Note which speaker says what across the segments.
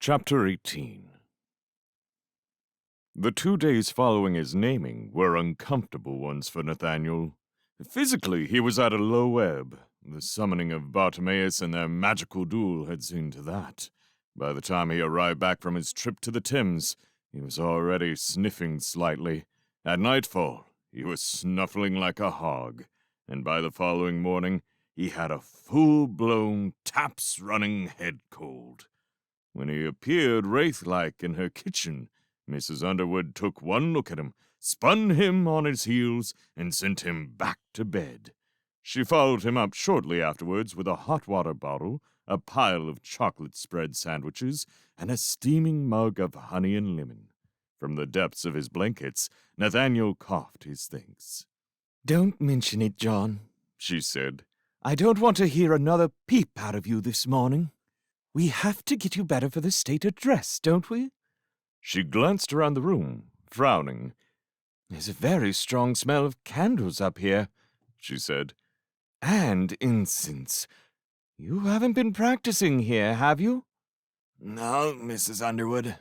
Speaker 1: Chapter 18. The 2 days following his naming were uncomfortable ones for Nathaniel. Physically, he was at a low ebb. The summoning of Bartimaeus and their magical duel had seen to that. By the time he arrived back from his trip to the Thames, he was already sniffing slightly. At nightfall, he was snuffling like a hog, and by the following morning, he had a full-blown, taps-running head cold. When he appeared wraith-like in her kitchen, Mrs. Underwood took one look at him, spun him on his heels, and sent him back to bed. She followed him up shortly afterwards with a hot water bottle, a pile of chocolate spread sandwiches, and a steaming mug of honey and lemon. From the depths of his blankets, Nathaniel coughed his thanks.
Speaker 2: "Don't mention it, John,"
Speaker 1: she said.
Speaker 2: "I don't want to hear another peep out of you this morning. We have to get you better for the state address, don't we?"
Speaker 1: She glanced around the room, frowning.
Speaker 2: "There's a very strong smell of candles up here,"
Speaker 1: she said.
Speaker 2: "And incense. You haven't been practicing here, have you?"
Speaker 3: "No, Mrs. Underwood."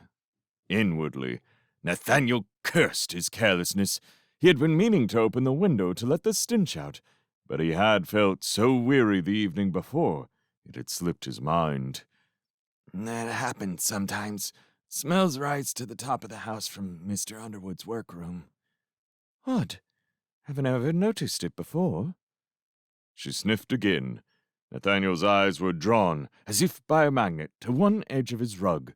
Speaker 1: Inwardly, Nathaniel cursed his carelessness. He had been meaning to open the window to let the stench out, but he had felt so weary the evening before, it had slipped his mind.
Speaker 3: "That happens sometimes. Smells rise to the top of the house from Mr. Underwood's workroom."
Speaker 2: "Odd. Haven't ever noticed it before."
Speaker 1: She sniffed again. Nathaniel's eyes were drawn, as if by a magnet, to one edge of his rug,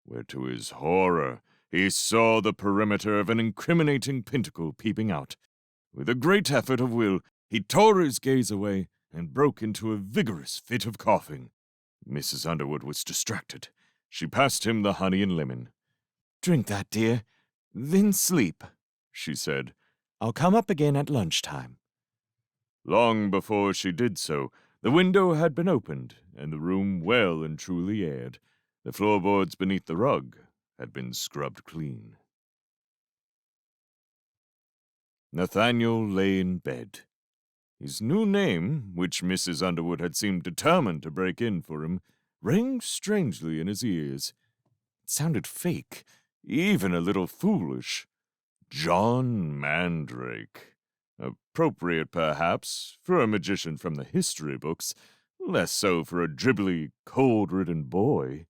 Speaker 1: where to his horror he saw the perimeter of an incriminating pentacle peeping out. With a great effort of will, he tore his gaze away and broke into a vigorous fit of coughing. Mrs. Underwood was distracted. She passed him the honey and lemon.
Speaker 2: "Drink that, dear. Then sleep,"
Speaker 1: she said.
Speaker 2: "I'll come up again at lunchtime."
Speaker 1: Long before she did so, the window had been opened, and the room well and truly aired. The floorboards beneath the rug had been scrubbed clean. Nathaniel lay in bed. His new name, which Mrs. Underwood had seemed determined to break in for him, rang strangely in his ears. It sounded fake, even a little foolish. John Mandrake. Appropriate, perhaps, for a magician from the history books, less so for a dribbly, cold-ridden boy,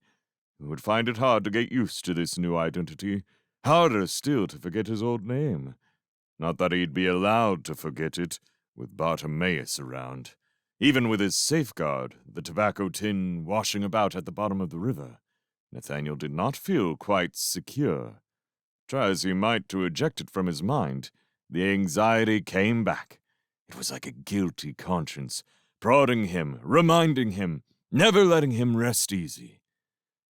Speaker 1: who would find it hard to get used to this new identity, harder still to forget his old name. Not that he'd be allowed to forget it, with Bartimaeus around. Even with his safeguard, the tobacco tin washing about at the bottom of the river, Nathaniel did not feel quite secure. Try as he might to eject it from his mind, the anxiety came back. It was like a guilty conscience, prodding him, reminding him, never letting him rest easy.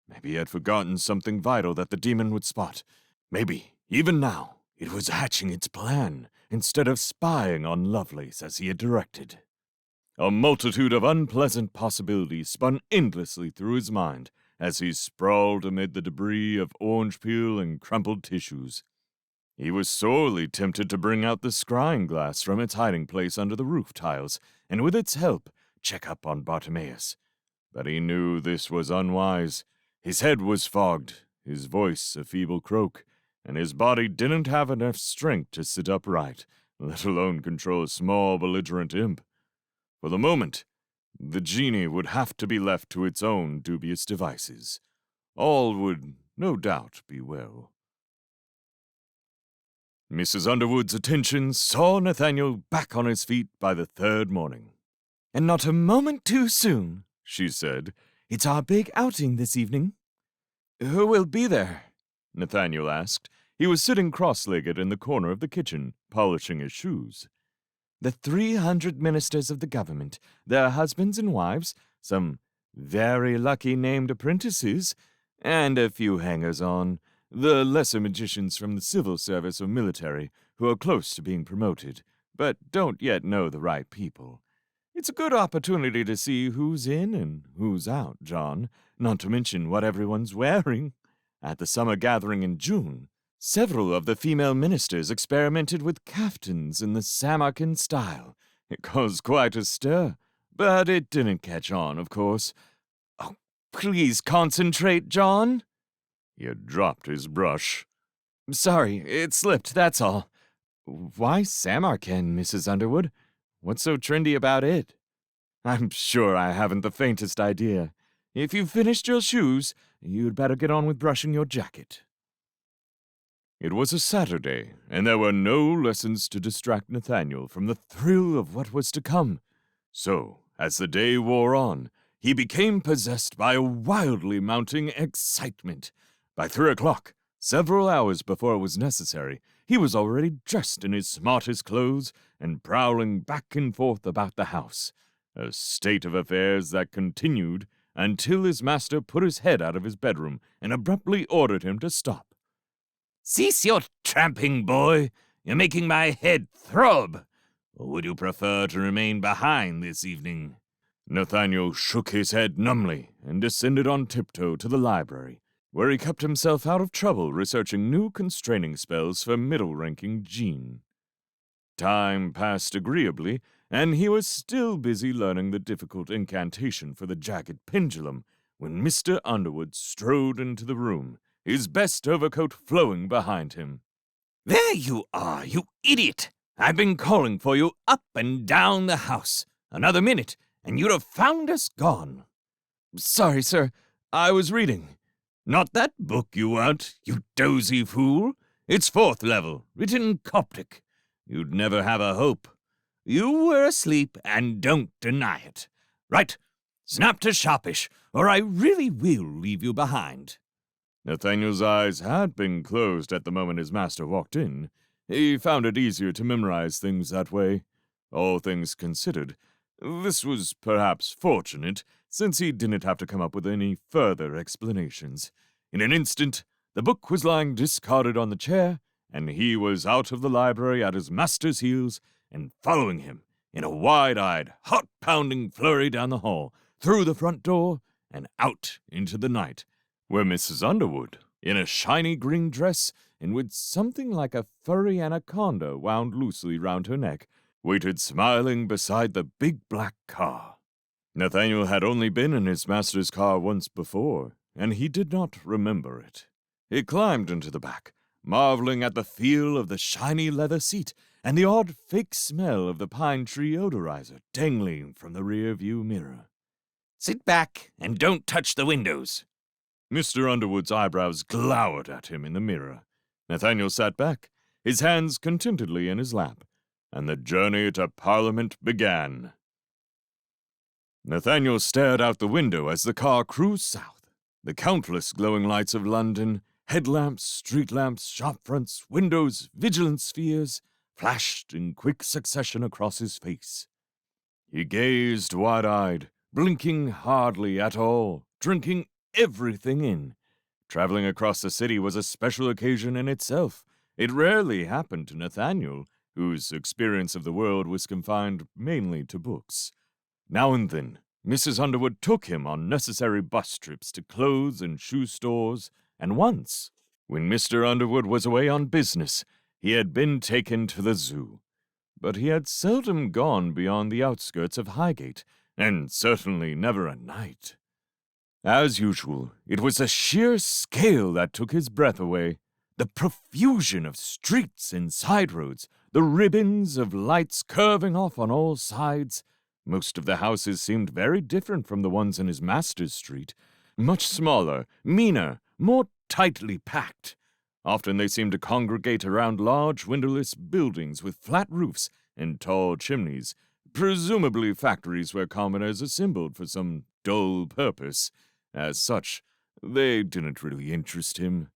Speaker 1: Maybe he had forgotten something vital that the demon would spot. Maybe, even now, it was hatching its plan, instead of spying on Lovelace as he had directed. A multitude of unpleasant possibilities spun endlessly through his mind as he sprawled amid the debris of orange peel and crumpled tissues. He was sorely tempted to bring out the scrying glass from its hiding place under the roof tiles, and with its help, check up on Bartimaeus. But he knew this was unwise. His head was fogged, his voice a feeble croak, and his body didn't have enough strength to sit upright, let alone control a small, belligerent imp. For the moment, the genie would have to be left to its own dubious devices. All would, no doubt, be well. Mrs. Underwood's attention saw Nathaniel back on his feet by the third morning.
Speaker 2: "And not a moment too soon,"
Speaker 1: she said.
Speaker 2: "It's our big outing this evening."
Speaker 1: "Who will be there?" Nathaniel asked. He was sitting cross-legged in the corner of the kitchen, polishing his shoes.
Speaker 2: "The 300 ministers of the government, their husbands and wives, some very lucky named apprentices, and a few hangers-on, the lesser magicians from the civil service or military, who are close to being promoted, but don't yet know the right people. It's a good opportunity to see who's in and who's out, John, not to mention what everyone's wearing. At the summer gathering in June, several of the female ministers experimented with caftans in the Samarkand style. It caused quite a stir, but it didn't catch on, of course. Oh, Please concentrate, John.
Speaker 1: He had dropped his brush.
Speaker 2: Sorry, it slipped, that's all. Why Samarkand, Mrs. Underwood? What's so trendy about it? I'm sure I haven't the faintest idea. If you've finished your shoes, you'd better get on with brushing your jacket.
Speaker 1: It was a Saturday, and there were no lessons to distract Nathaniel from the thrill of what was to come. So, as the day wore on, he became possessed by a wildly mounting excitement. By 3 o'clock, several hours before it was necessary, he was already dressed in his smartest clothes and prowling back and forth about the house, a state of affairs that continued until his master put his head out of his bedroom and abruptly ordered him to stop.
Speaker 3: Cease your tramping, boy. You're making my head throb. Or would you prefer to remain behind this evening?
Speaker 1: Nathaniel shook his head numbly and descended on tiptoe to the library, where he kept himself out of trouble researching new constraining spells for middle-ranking Jean. Time passed agreeably, and he was still busy learning the difficult incantation for the jagged pendulum when Mr. Underwood strode into the room, his best overcoat flowing behind him.
Speaker 3: There you are, you idiot! I've been calling for you up and down the house. Another minute, and you'd have found us gone.
Speaker 2: Sorry, sir. I was reading.
Speaker 3: Not that book you weren't, you dozy fool. It's 4th level, written in Coptic. You'd never have a hope. You were asleep, and don't deny it. Right, snap to sharpish, or I really will leave you behind.
Speaker 1: Nathaniel's eyes had been closed at the moment his master walked in. He found it easier to memorize things that way. All things considered, this was perhaps fortunate, since he didn't have to come up with any further explanations. In an instant, the book was lying discarded on the chair, and he was out of the library at his master's heels and following him in a wide-eyed, heart-pounding flurry down the hall, through the front door, and out into the night, where Mrs. Underwood, in a shiny green dress and with something like a furry anaconda wound loosely round her neck, waited smiling beside the big black car. Nathaniel had only been in his master's car once before, and he did not remember it. He climbed into the back, marveling at the feel of the shiny leather seat and the odd fake smell of the pine tree odorizer dangling from the rear-view mirror.
Speaker 3: Sit back and don't touch the windows.
Speaker 1: Mr. Underwood's eyebrows glowered at him in the mirror. Nathaniel sat back, his hands contentedly in his lap, and the journey to Parliament began. Nathaniel stared out the window as the car cruised south. The countless glowing lights of London, headlamps, street lamps, shop fronts, windows, vigilance spheres, flashed in quick succession across his face. He gazed wide-eyed, blinking hardly at all, drinking everything in. Traveling across the city was a special occasion in itself. It rarely happened to Nathaniel, whose experience of the world was confined mainly to books. Now and then, Mrs. Underwood took him on necessary bus trips to clothes and shoe stores, and once, when Mr. Underwood was away on business, he had been taken to the zoo. But he had seldom gone beyond the outskirts of Highgate, and certainly never at night. As usual, it was the sheer scale that took his breath away. The profusion of streets and side roads, the ribbons of lights curving off on all sides. Most of the houses seemed very different from the ones in his master's street. Much smaller, meaner, more tightly packed. Often they seemed to congregate around large windowless buildings with flat roofs and tall chimneys, presumably factories where commoners assembled for some dull purpose. As such, they didn't really interest him.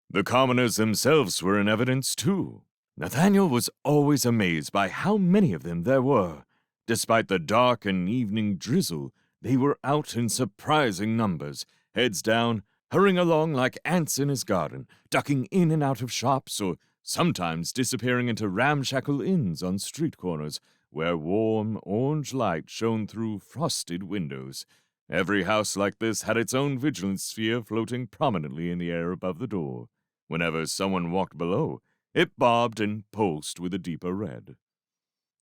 Speaker 1: The commoners themselves were in evidence, too. Nathaniel was always amazed by how many of them there were. Despite the dark and evening drizzle, they were out in surprising numbers, heads down, hurrying along like ants in his garden, ducking in and out of shops, or sometimes disappearing into ramshackle inns on street corners, where warm orange light shone through frosted windows. Every house like this had its own vigilance sphere floating prominently in the air above the door. Whenever someone walked below, it bobbed and pulsed with a deeper red.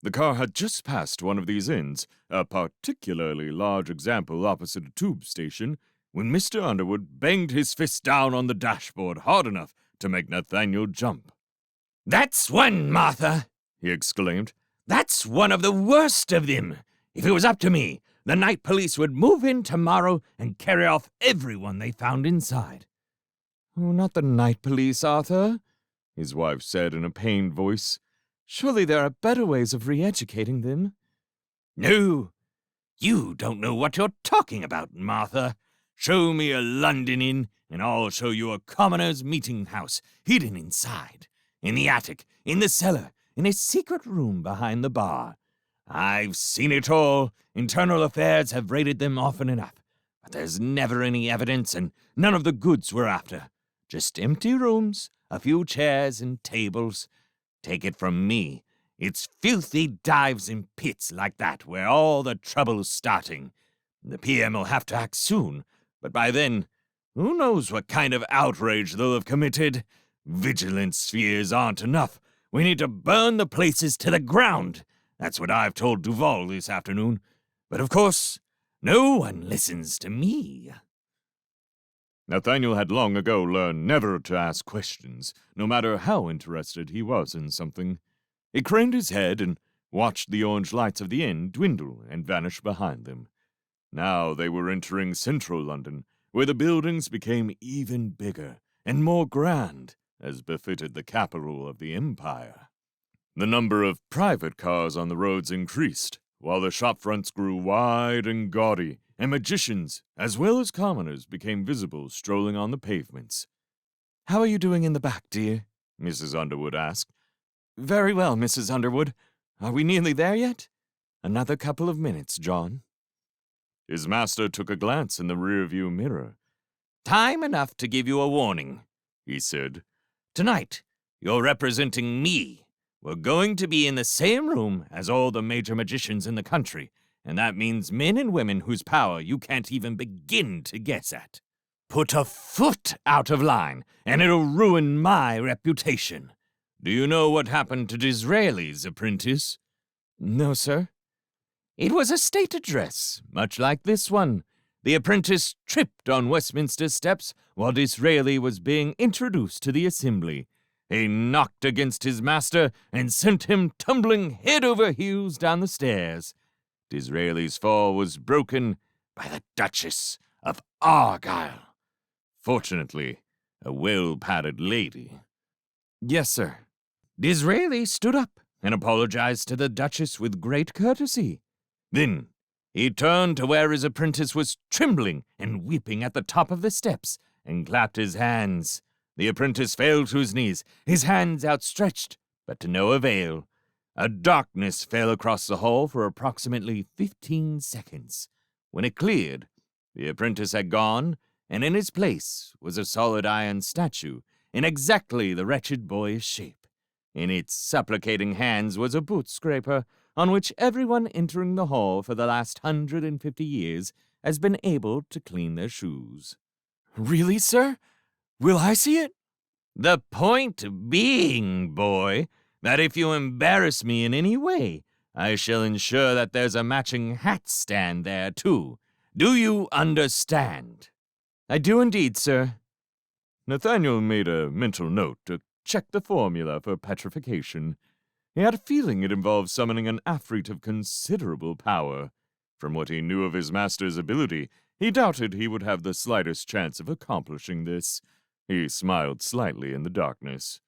Speaker 1: The car had just passed one of these inns, a particularly large example opposite a tube station, when Mr. Underwood banged his fist down on the dashboard hard enough to make Nathaniel jump.
Speaker 3: "That's one, Martha!" he exclaimed. "That's one of the worst of them! If it was up to me, the night police would move in tomorrow and carry off everyone they found inside."
Speaker 2: "Oh, not the night police, Arthur," his wife said in a pained voice. "Surely there are better ways of re-educating them."
Speaker 3: "No, you don't know what you're talking about, Martha. Show me a London inn, and I'll show you a commoner's meeting house hidden inside. In the attic, in the cellar, in a secret room behind the bar. I've seen it all. Internal affairs have raided them often enough. But there's never any evidence, and none of the goods we're after. Just empty rooms, a few chairs and tables. Take it from me, it's filthy dives and pits like that where all the trouble's starting. The PM will have to act soon, but by then, who knows what kind of outrage they'll have committed? Vigilance spheres aren't enough. We need to burn the places to the ground. That's what I've told Duval this afternoon. But of course, no one listens to me."
Speaker 1: Nathaniel had long ago learned never to ask questions, no matter how interested he was in something. He craned his head and watched the orange lights of the inn dwindle and vanish behind them. Now they were entering central London, where the buildings became even bigger and more grand, as befitted the capital of the empire. The number of private cars on the roads increased, while the shopfronts grew wide and gaudy, and magicians, as well as commoners, became visible strolling on the pavements.
Speaker 2: "How are you doing in the back, dear?"
Speaker 1: Mrs. Underwood asked.
Speaker 2: "Very well, Mrs. Underwood. Are we nearly there yet?" "Another couple of minutes, John."
Speaker 1: His master took a glance in the rearview mirror.
Speaker 3: "Time enough to give you a warning," he said. "Tonight, you're representing me. We're going to be in the same room as all the major magicians in the country, and that means men and women whose power you can't even begin to guess at. Put a foot out of line, and it'll ruin my reputation. Do you know what happened to Disraeli's apprentice?"
Speaker 2: "No, sir."
Speaker 3: "It was a state address, much like this one. The apprentice tripped on Westminster steps while Disraeli was being introduced to the assembly. He knocked against his master and sent him tumbling head over heels down the stairs. Disraeli's fall was broken by the Duchess of Argyle. Fortunately, a well-padded lady."
Speaker 2: "Yes, sir."
Speaker 3: Disraeli stood up and apologized to the Duchess with great courtesy. Then he turned to where his apprentice was trembling and weeping at the top of the steps and clapped his hands. The apprentice fell to his knees, his hands outstretched, but to no avail. A darkness fell across the hall for approximately 15 seconds. When it cleared, the apprentice had gone, and in his place was a solid iron statue in exactly the wretched boy's shape. In its supplicating hands was a boot scraper on which everyone entering the hall for the last 150 years has been able to clean their shoes.
Speaker 2: "Really, sir? Will I see it?"
Speaker 3: "The point being, boy, that if you embarrass me in any way, I shall ensure that there's a matching hat stand there, too. Do you understand?"
Speaker 2: "I do indeed, sir."
Speaker 1: Nathaniel made a mental note to check the formula for petrification. He had a feeling it involved summoning an afreet of considerable power. From what he knew of his master's ability, he doubted he would have the slightest chance of accomplishing this. He smiled slightly in the darkness.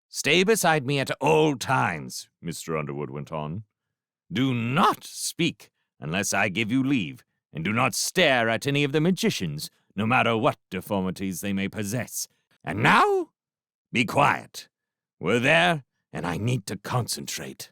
Speaker 3: "Stay beside me at all times,"
Speaker 1: Mr. Underwood went on.
Speaker 3: "Do not speak unless I give you leave, and do not stare at any of the magicians, no matter what deformities they may possess. And now, be quiet. We're there, and I need to concentrate."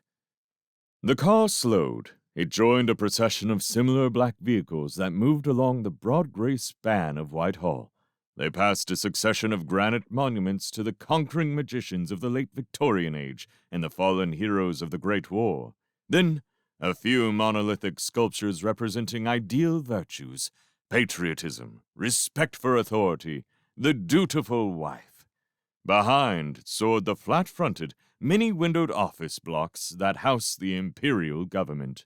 Speaker 1: The car slowed. It joined a procession of similar black vehicles that moved along the broad gray span of Whitehall. They passed a succession of granite monuments to the conquering magicians of the late Victorian age and the fallen heroes of the Great War. Then, a few monolithic sculptures representing ideal virtues, patriotism, respect for authority, the dutiful wife. Behind soared the flat-fronted, many-windowed office blocks that house the imperial government.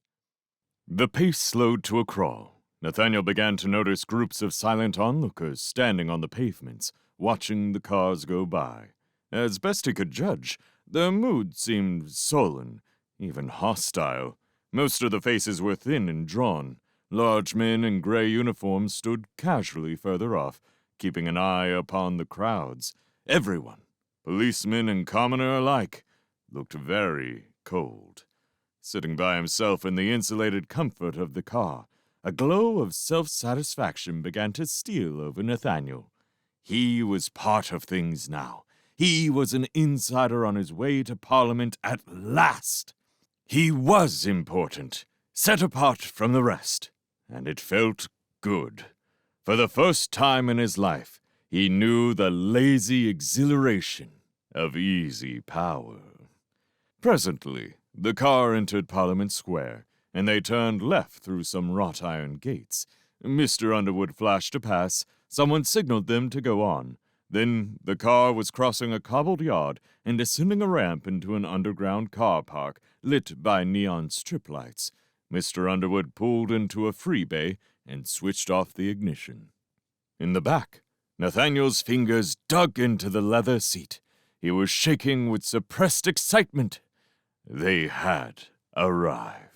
Speaker 1: The pace slowed to a crawl. Nathaniel began to notice groups of silent onlookers standing on the pavements, watching the cars go by. As best he could judge, their mood seemed sullen, even hostile. Most of the faces were thin and drawn. Large men in gray uniforms stood casually further off, keeping an eye upon the crowds. Everyone, policeman and commoner alike, looked very cold. Sitting by himself in the insulated comfort of the car, a glow of self-satisfaction began to steal over Nathaniel. He was part of things now. He was an insider on his way to Parliament at last. He was important, set apart from the rest, and it felt good. For the first time in his life, he knew the lazy exhilaration of easy power. Presently, the car entered Parliament Square, and they turned left through some wrought-iron gates. Mr. Underwood flashed to pass. Someone signaled them to go on. Then the car was crossing a cobbled yard and descending a ramp into an underground car park lit by neon strip lights. Mr. Underwood pulled into a free bay and switched off the ignition. In the back, Nathaniel's fingers dug into the leather seat. He was shaking with suppressed excitement. They had arrived.